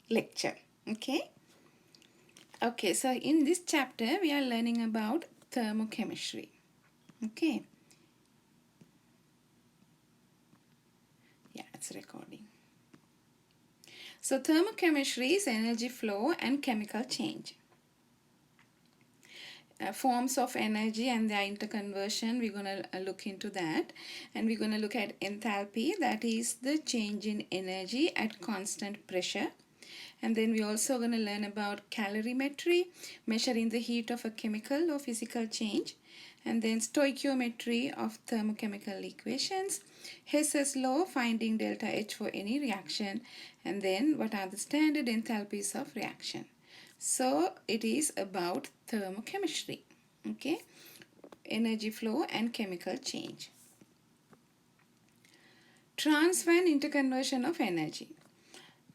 lecture. Okay, so in this chapter we are learning about thermochemistry. Okay, yeah, it's recording. So thermochemistry is energy flow and chemical change. Forms of energy and their interconversion, we're going to look into that, and we're going to look at enthalpy, that is the change in energy at constant pressure. And then we're also going to learn about calorimetry, measuring the heat of a chemical or physical change, and then stoichiometry of thermochemical equations, Hess's law, finding delta H for any reaction, and then what are the standard enthalpies of reaction. So it is about thermochemistry, okay, energy flow and chemical change. Transfer and interconversion of energy.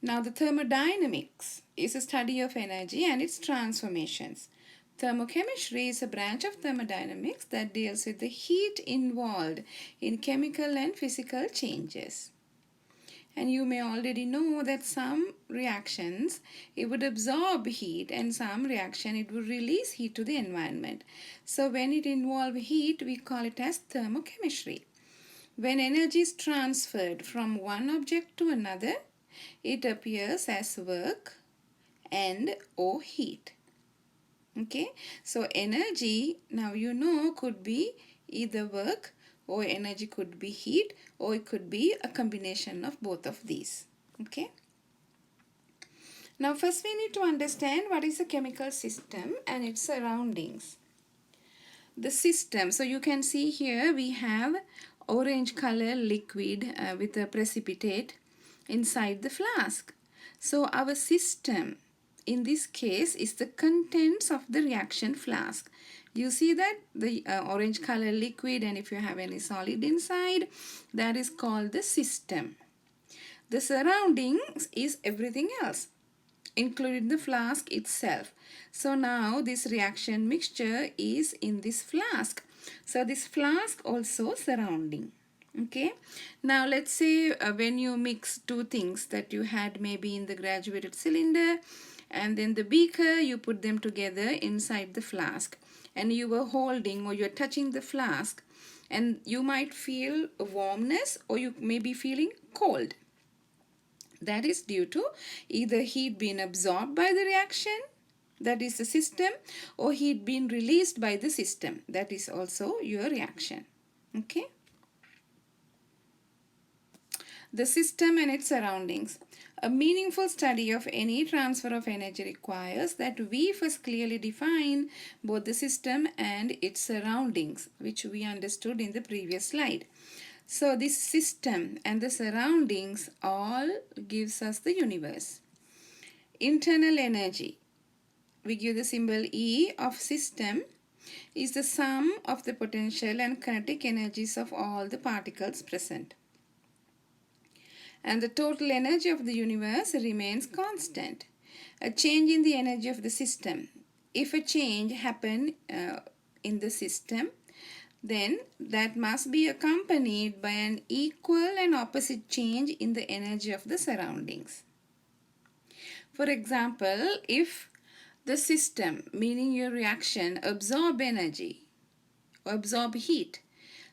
Now the thermodynamics is a study of energy and its transformations. Thermochemistry is a branch of thermodynamics that deals with the heat involved in chemical and physical changes. And you may already know that some reactions it would absorb heat, and some reaction it would release heat to the environment. So when it involves heat, we call it as thermochemistry. When energy is transferred from one object to another, it appears as work and or heat. Okay, so energy, now you know, could be either work, or energy could be heat, or it could be a combination of both of these. Okay, now first we need to understand what is a chemical system and its surroundings. The system, so you can see here we have orange color liquid with a precipitate inside the flask. So our system in this case is the contents of the reaction flask. You see that the orange color liquid, and if you have any solid inside, that is called the system. The surroundings is everything else, including the flask itself. So now this reaction mixture is in this flask. So this flask also surrounding. Okay, now let's say when you mix two things that you had maybe in the graduated cylinder and then the beaker, you put them together inside the flask, and you were holding or you're touching the flask, and you might feel a warmness or you may be feeling cold. That is due to either heat being absorbed by the reaction, that is the system, or heat being released by the system, that is also your reaction. Okay, the system and its surroundings. A meaningful study of any transfer of energy requires that we first clearly define both the system and its surroundings, which we understood in the previous slide. So this system and the surroundings all gives us the universe. Internal energy, we give the symbol E of system, is the sum of the potential and kinetic energies of all the particles present. And the total energy of the universe remains constant. A change in the energy of the system. If a change happens in the system, then that must be accompanied by an equal and opposite change in the energy of the surroundings. For example, if the system, meaning your reaction, absorb energy or absorb heat,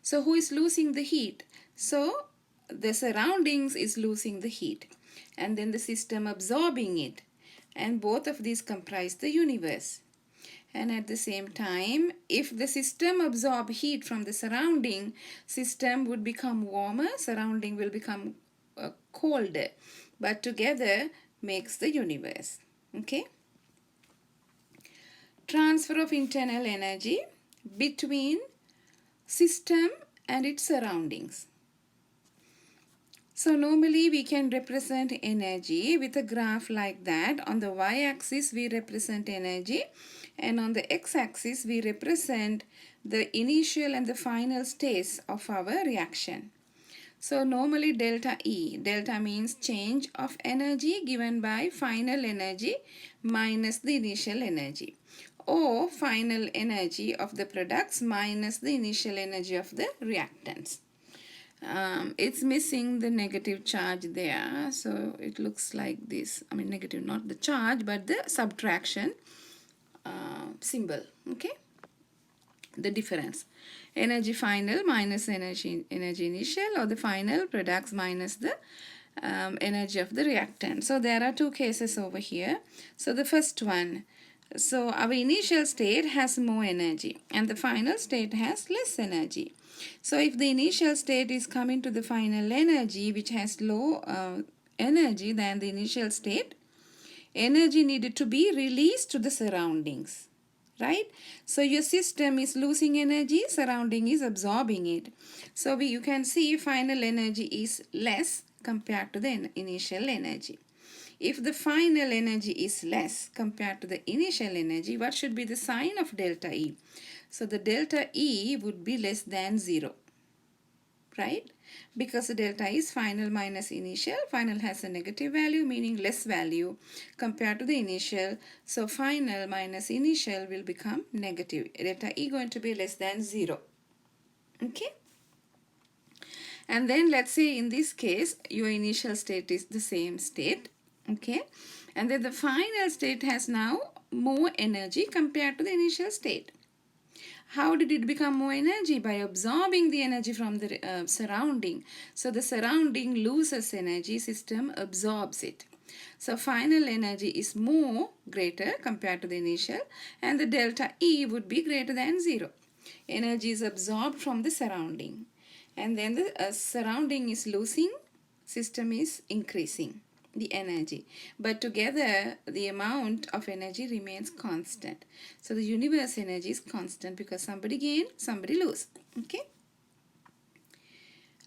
so who is losing the heat? So the surroundings is losing the heat, and then the system absorbing it, and both of these comprise the universe. And at the same time, if the system absorb heat from the surrounding, system would become warmer, surrounding will become colder, but together makes the universe. Okay, transfer of internal energy between system and its surroundings. So normally we can represent energy with a graph like that. On the y-axis we represent energy, and on the x-axis we represent the initial and the final states of our reaction. So normally delta E, delta means change of energy given by final energy minus the initial energy, or final energy of the products minus the initial energy of the reactants. it's missing the negative charge there, so it looks like this. I mean, negative, not the charge, but the subtraction symbol. Okay, the difference. Energy final minus energy initial, or the final products minus the energy of the reactant. So there are two cases over here. So the first one, so our initial state has more energy and the final state has less energy. So if the initial state is coming to the final energy which has low energy than the initial state, energy needed to be released to the surroundings, right? So your system is losing energy, surrounding is absorbing it. So you can see final energy is less compared to the initial energy. If the final energy is less compared to the initial energy, what should be the sign of delta E? So the delta E would be less than 0, right? Because the delta is final minus initial. Final has a negative value, meaning less value compared to the initial. So final minus initial will become negative. Delta E going to be less than 0. Okay? And then let's say in this case, your initial state is the same state. Okay? And then the final state has now more energy compared to the initial state. How did it become more energy? By absorbing the energy from the surrounding. So the surrounding loses energy, system absorbs it. So final energy is more greater compared to the initial, and the delta E would be greater than 0. Energy is absorbed from the surrounding, and then the surrounding is losing, system is increasing the energy, but together the amount of energy remains constant. So the universe energy is constant because somebody gain, somebody lose.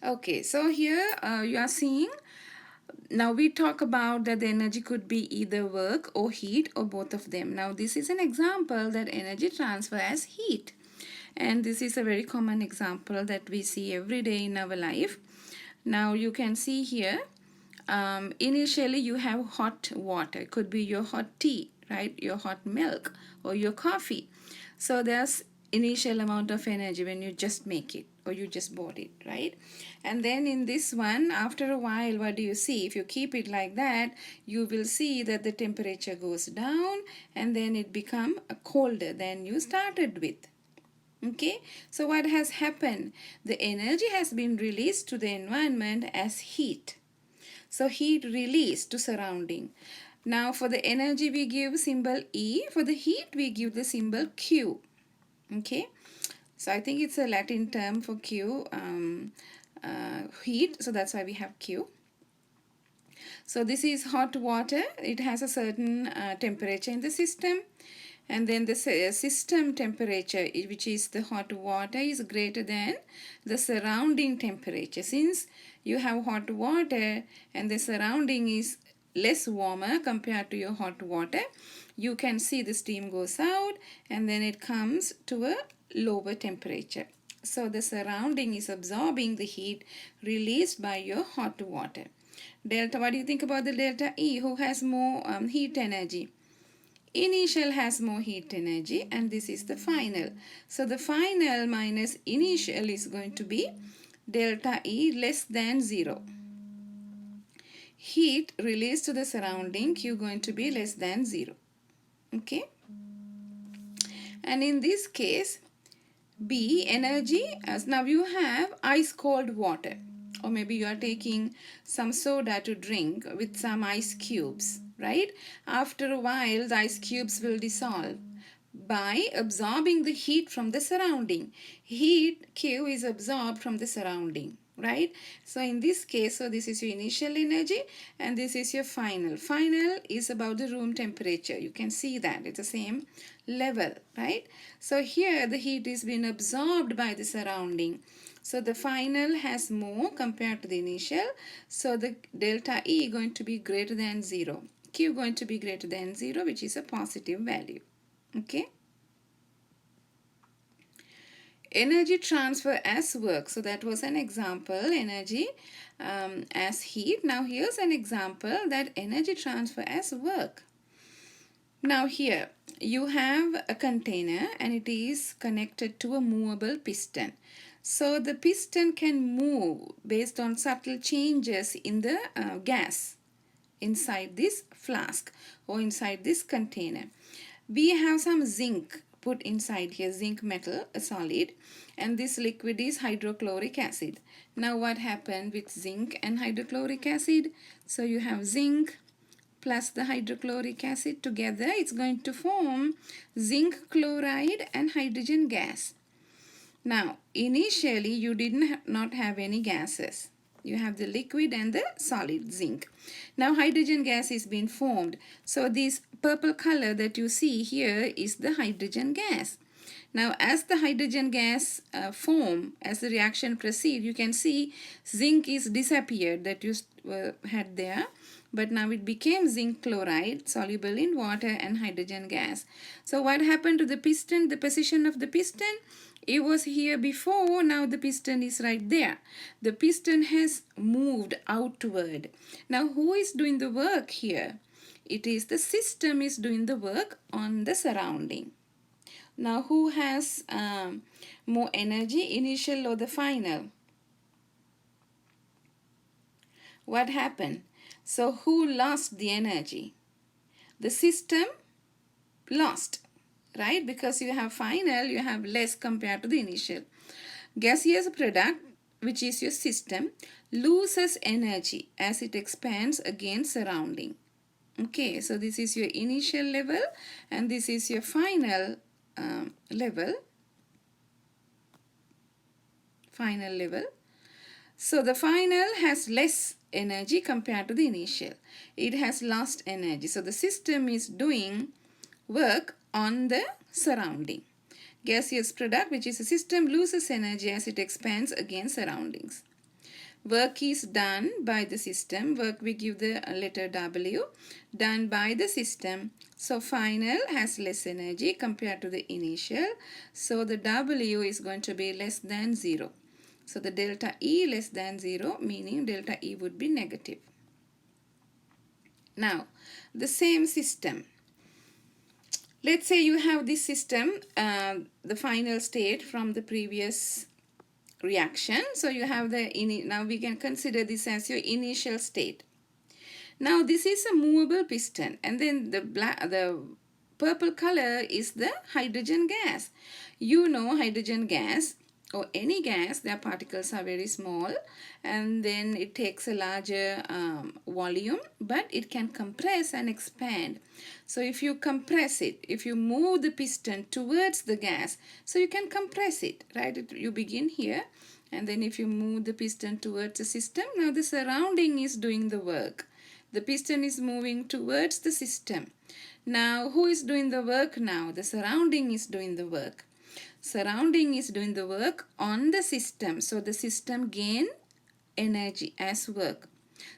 Okay, so here you are seeing, now we talk about that the energy could be either work or heat or both of them. Now this is an example that energy transfer as heat, and this is a very common example that we see every day in our life. Now you can see here, initially you have hot water. It could be your hot tea, right? Your hot milk or your coffee. So there's initial amount of energy when you just make it or you just bought it, right? And then in this one, after a while, what do you see? If you keep it like that, you will see that the temperature goes down and then it become colder than you started with. Okay, so what has happened? The energy has been released to the environment as heat. So heat released to surrounding. Now for the energy we give symbol E. For the heat we give the symbol Q. Okay. So I think it's a Latin term for Q, heat. So that's why we have Q. So this is hot water. It has a certain temperature in the system. And then the system temperature, which is the hot water, is greater than the surrounding temperature. Since you have hot water and the surrounding is less warmer compared to your hot water, you can see the steam goes out and then it comes to a lower temperature. So the surrounding is absorbing the heat released by your hot water. Delta, what do you think about the delta E? Who has more heat energy? Initial has more heat energy, and this is the final. So the final minus initial is going to be delta E less than 0. Heat released to the surrounding, Q going to be less than 0. Okay. And in this case, B, energy, as now you have ice cold water, or maybe you are taking some soda to drink with some ice cubes, right? After a while, the ice cubes will dissolve by absorbing the heat from the surrounding. Heat Q is absorbed from the surrounding, right? So in this case, so this is your initial energy and this is your final. Final is about the room temperature. You can see that it's the same level, right? So here the heat is being absorbed by the surrounding. So the final has more compared to the initial. So the delta E going to be greater than 0. Q going to be greater than 0, which is a positive value. Okay. Energy transfer as work. So that was an example, energy as heat. Now here's an example that energy transfer as work. Now here you have a container and it is connected to a movable piston. So the piston can move based on subtle changes in the gas inside this flask or inside this container. We have some zinc put inside here, zinc metal, a solid, and this liquid is hydrochloric acid. Now what happened with zinc and hydrochloric acid? So you have zinc plus the hydrochloric acid together, it's going to form zinc chloride and hydrogen gas. Now, initially you not have any gases. You have the liquid and the solid zinc. Now hydrogen gas is being formed. So this purple color that you see here is the hydrogen gas. Now as the hydrogen gas form, as the reaction proceeds, you can see zinc is disappeared that you had there. But now it became zinc chloride soluble in water and hydrogen gas. So what happened to the piston? The position of the piston? It was here before, now the piston is right there. The piston has moved outward. Now who is doing the work here? It is the system is doing the work on the surrounding. Now who has more energy, initial or the final? What happened? So who lost the energy? The system lost, right? Because you have final, you have less compared to the initial. Gaseous product, which is your system, loses energy as it expands against surrounding. Okay, so this is your initial level and this is your final level. Final level. So the final has less energy compared to the initial. It has lost energy. So the system is doing work on the surrounding. Gaseous product, which is a system, loses energy as it expands against surroundings. Work is done by the system. Work, we give the letter W. Done by the system. So final has less energy compared to the initial. So the W is going to be less than 0. So the delta E less than 0, meaning delta E would be negative. Now, the same system. Let's say you have this system, the final state from the previous reaction. So you have now we can consider this as your initial state. Now this is a movable piston, and then the purple color is the hydrogen gas. You know hydrogen gas or any gas, their particles are very small and then it takes a larger volume, but it can compress and expand. So if you compress it, if you move the piston towards the gas, so you can compress it, right? You begin here and then if you move the piston towards the system, now the surrounding is doing the work. The piston is moving towards the system. Now who is doing the work now? The surrounding is doing the work. Surrounding is doing the work on the system. So the system gain energy as work.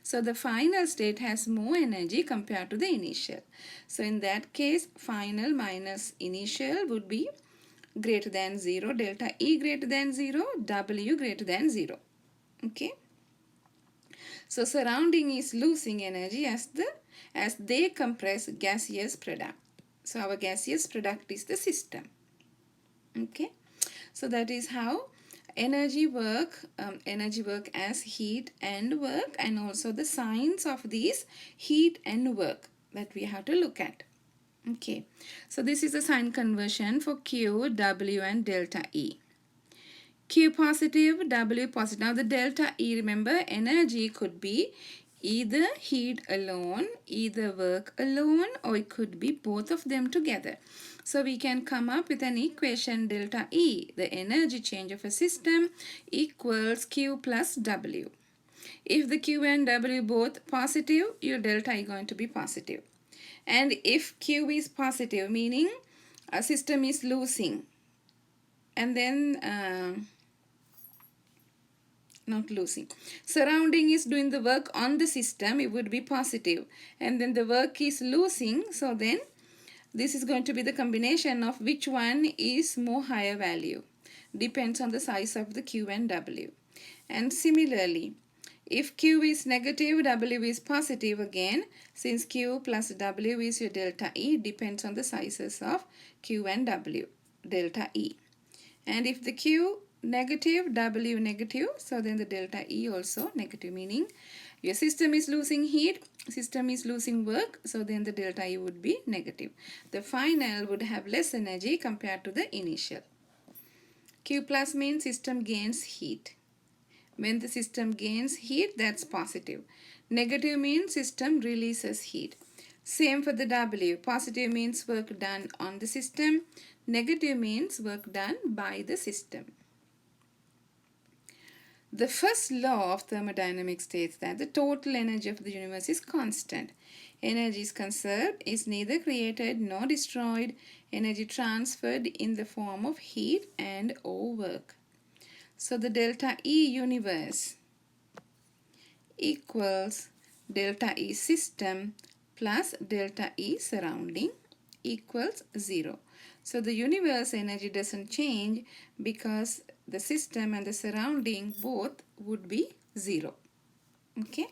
So the final state has more energy compared to the initial. So in that case, final minus initial would be greater than 0, delta E greater than 0, W greater than 0. Okay. So surrounding is losing energy as they compress gaseous product. So our gaseous product is the system. Okay, so that is how energy work as heat and work, and also the signs of these heat and work that we have to look at. Okay, so this is a sign conversion for Q, W and delta E. Q positive, W positive. Now the delta E, remember, energy could be either heat alone, either work alone, or it could be both of them together. So we can come up with an equation delta E, the energy change of a system, equals Q plus W. If the Q and W both positive, your delta is going to be positive. And if Q is positive, meaning a system is losing, and then not losing. Surrounding is doing the work on the system, it would be positive. And then the work is losing, so then this is going to be the combination of which one is more higher value. Depends on the size of the Q and W. And similarly, if Q is negative, W is positive again. Since Q plus W is your delta E, depends on the sizes of Q and W, delta E. And if the Q negative, W negative, so then the delta E also negative, meaning your system is losing heat, system is losing work, so then the delta E would be negative. The final would have less energy compared to the initial. Q plus means system gains heat. When the system gains heat, that's positive. Negative means system releases heat. Same for the W. Positive means work done on the system. Negative means work done by the system. The first law of thermodynamics states that the total energy of the universe is constant. Energy is conserved, is neither created nor destroyed. Energy transferred in the form of heat and or work. So the delta E universe equals delta E system plus delta E surrounding equals 0. So the universe energy doesn't change because the system and the surrounding both would be 0. Okay.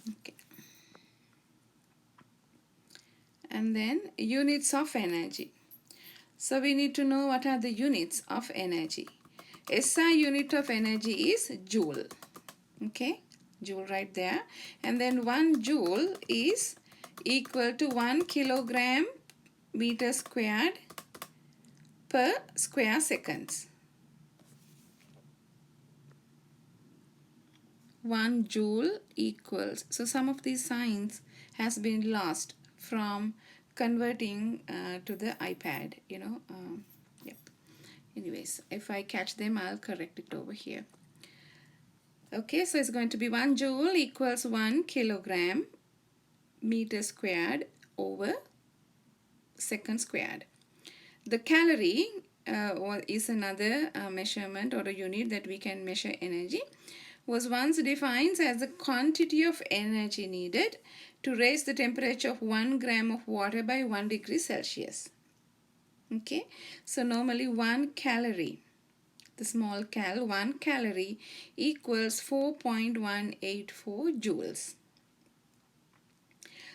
Okay. And then units of energy. So we need to know what are the units of energy. SI unit of energy is joule. Okay, joule right there. And then 1 joule is equal to 1 kilogram meter squared per square seconds. 1 joule equals, so some of these signs has been lost from converting to the iPad, yep. Anyways, if I catch them, I'll correct it over here. Okay, so it's going to be 1 joule equals 1 kilogram meter squared over second squared. The calorie is another measurement or a unit that we can measure energy. Was once defined as the quantity of energy needed to raise the temperature of 1 gram of water by 1 degree Celsius. Okay, so normally 1 calorie, the small cal, 1 calorie equals 4.184 joules.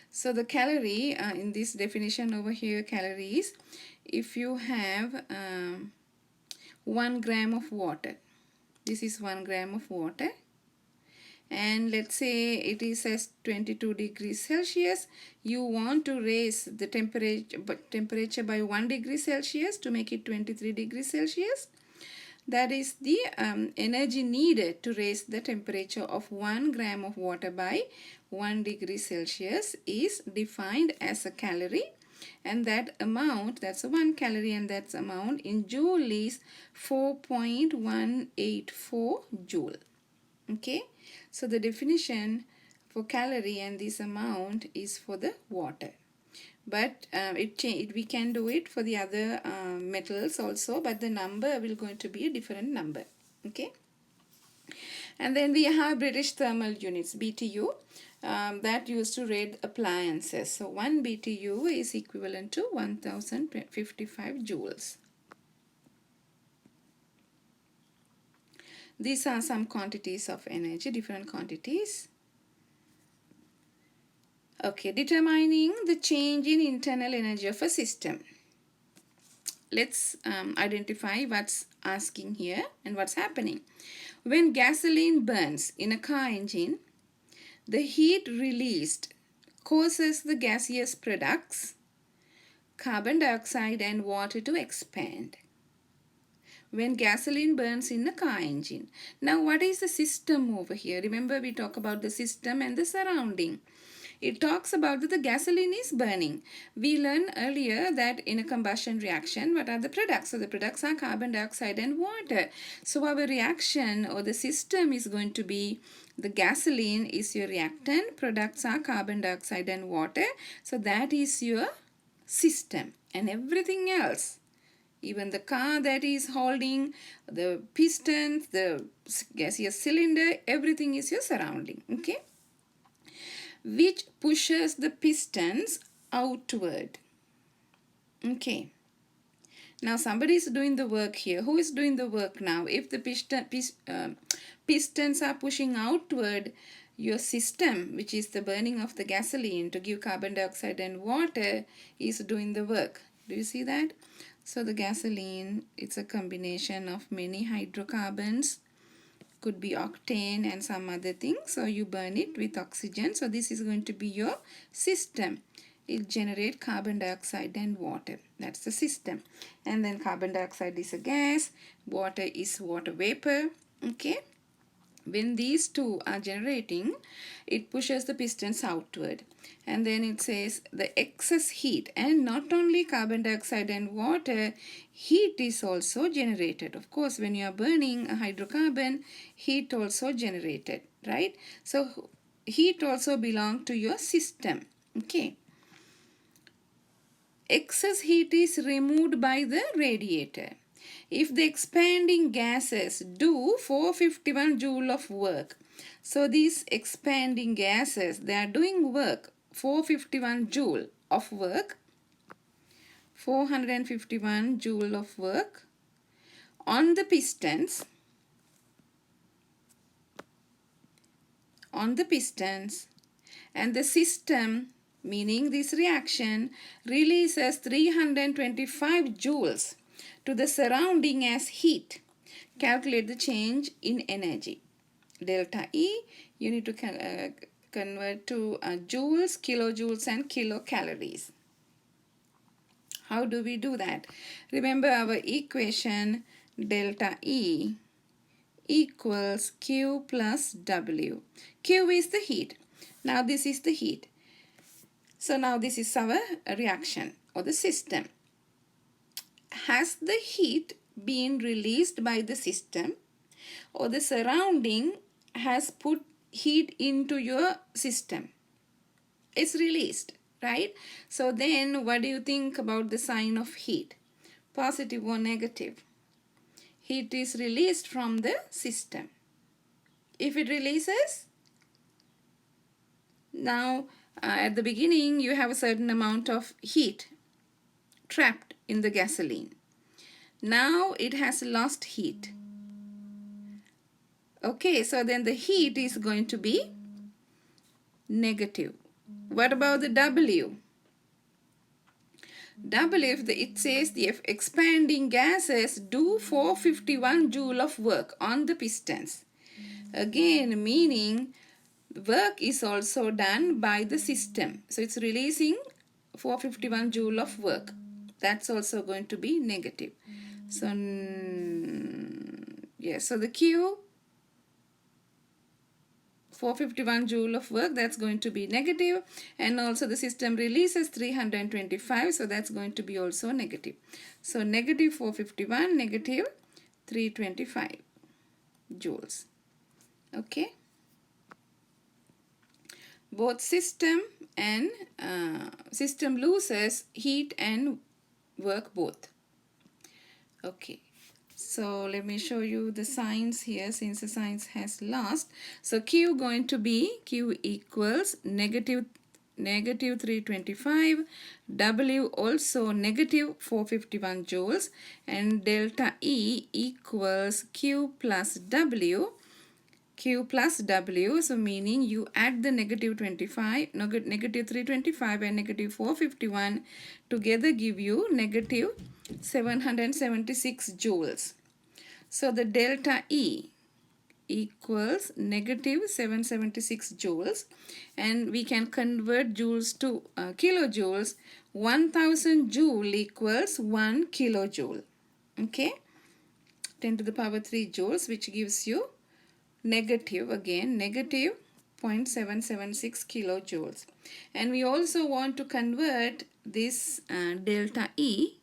So the calorie in this definition over here, calories, if you have 1 gram of water, this is 1 gram of water, and let's say it is as 22 degrees Celsius, you want to raise the temperature by 1 degree Celsius to make it 23 degrees Celsius. That is the energy needed to raise the temperature of 1 gram of water by 1 degree Celsius is defined as a calorie, and that amount, that's 1 calorie, and that's amount in joule is 4.184 joule. Okay, so the definition for calorie and this amount is for the water, but we can do it for the other metals also, but the number will going to be a different number. Okay, and then we have British thermal units, BTU, that used to rate appliances. So 1 BTU is equivalent to 1055 joules. These are some quantities of energy, different quantities. Okay, determining the change in internal energy of a system. Let's identify what's asking here and what's happening. When gasoline burns in a car engine, the heat released causes the gaseous products, carbon dioxide and water to expand. When gasoline burns in a car engine. Now what is the system over here? Remember, we talk about the system and the surrounding. It talks about that the gasoline is burning. We learned earlier that in a combustion reaction, what are the products? So the products are carbon dioxide and water. So our reaction or the system is going to be, the gasoline is your reactant, products are carbon dioxide and water. So that is your system, and everything else, even the car that is holding, the pistons, the gaseous cylinder, everything is your surrounding. Okay, which pushes the pistons outward. Okay, now somebody is doing the work here. Who is doing the work now? If the pistons are pushing outward, your system, which is the burning of the gasoline to give carbon dioxide and water, is doing the work. Do you see that? So the gasoline, it's a combination of many hydrocarbons, could be octane and some other things. So you burn it with oxygen. So this is going to be your system. It generates carbon dioxide and water. That's the system. And then carbon dioxide is a gas, water is water vapor. Okay. When these two are generating, it pushes the pistons outward, and then it says the excess heat, and not only carbon dioxide and water, heat is also generated. Of course, when you are burning a hydrocarbon, heat also generated, right? So heat also belong to your system. Okay. Excess heat is removed by the radiator. If the expanding gases do 451 joule of work, so these expanding gases, they are doing work, 451 joule of work, 451 joule of work on the pistons, and the system, meaning this reaction, releases 325 joules to the surrounding as heat. Calculate the change in energy. Delta E, you need to convert to joules, kilojoules and kilocalories. How do we do that? Remember our equation, delta E equals Q plus W. Q is the heat. Now this is the heat. So now this is our reaction or the system. Has the heat been released by the system, or the surrounding has put heat into your system? It's released, right? So then what do you think about the sign of heat? Positive or negative? Heat is released from the system. If it releases, now at the beginning you have a certain amount of heat trapped in the gasoline. Now it has lost heat. Okay, so then the heat is going to be negative. What about the W? W, if it says the expanding gases do 451 joule of work on the pistons. Again, meaning work is also done by the system. So it's releasing 451 joule of work. That's also going to be negative. So, yes, so the Q, 451 joule of work, that's going to be negative, and also the system releases 325, so that's going to be also negative. So negative 451, negative 325 joules. Okay. Both system and system loses heat and work both. Okay. So let me show you the signs here, since the signs has lost. So Q going to be, Q equals negative 325, W also negative 451 joules, and delta E equals Q plus W. Q plus W, so meaning you add the negative 325 and negative 451 together give you negative 776 joules. So the delta E equals negative 776 joules, and we can convert joules to kilojoules. 1000 joule equals 1 kilojoule. Okay, 10 to the power 3 joules, which gives you negative, again negative 0.776 kilojoules. And we also want to convert this delta E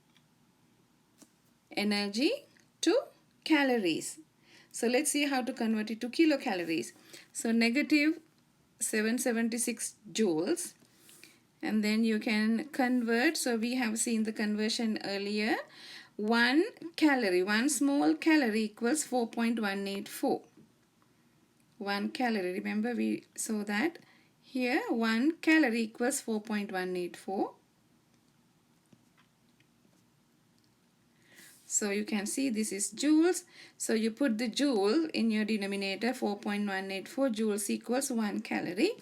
energy to calories. So let's see how to convert it to kilocalories. So negative 776 joules, and then you can convert. So we have seen the conversion earlier. 1 calorie, 1 small calorie equals 4.184. 1 calorie, remember we saw that here, 1 calorie equals 4.184. So you can see this is joules. So you put the joule in your denominator, 4.184 joules equals 1 calorie.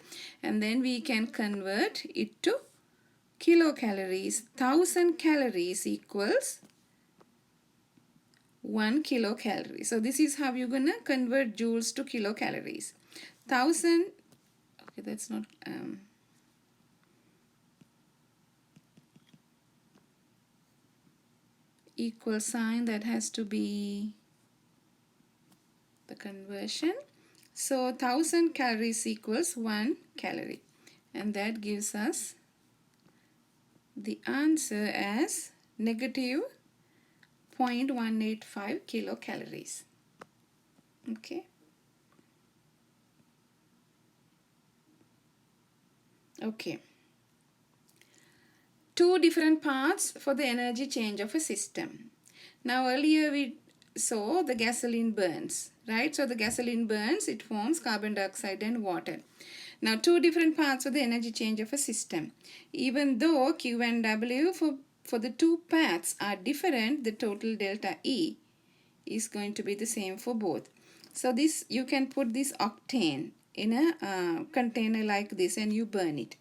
And then we can convert it to kilocalories. 1000 calories equals 1 kilocalorie. So this is how you're gonna convert joules to kilocalories. 1000, okay, that's not equal sign, that has to be the conversion. So 1000 calories equals 1 calorie, and that gives us the answer as negative 0.185 kilocalories. Okay. Okay. Two different paths for the energy change of a system. Now earlier we saw the gasoline burns, right? So the gasoline burns, it forms carbon dioxide and water. Now two different paths for the energy change of a system. Even though Q and W for the two paths are different, the total delta E is going to be the same for both. So this, you can put this octane in a container like this and you burn it.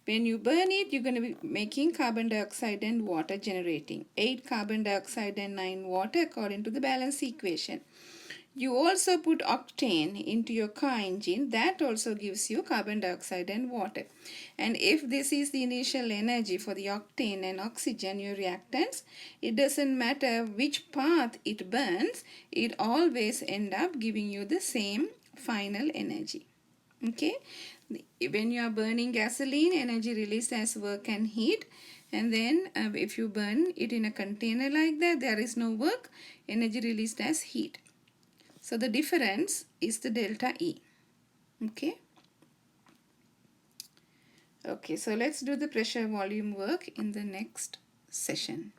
When you burn it, you're going to be making carbon dioxide and water, generating 8 carbon dioxide and 9 water according to the balance equation. You also put octane into your car engine, that also gives you carbon dioxide and water. And if this is the initial energy for the octane and oxygen, your reactants, it doesn't matter which path it burns, it always end up giving you the same final energy. Okay, when you are burning gasoline, energy released as work and heat, and then if you burn it in a container like that, there is no work, energy released as heat. So the difference is the delta E. Okay. Okay, so let's do the pressure volume work in the next session.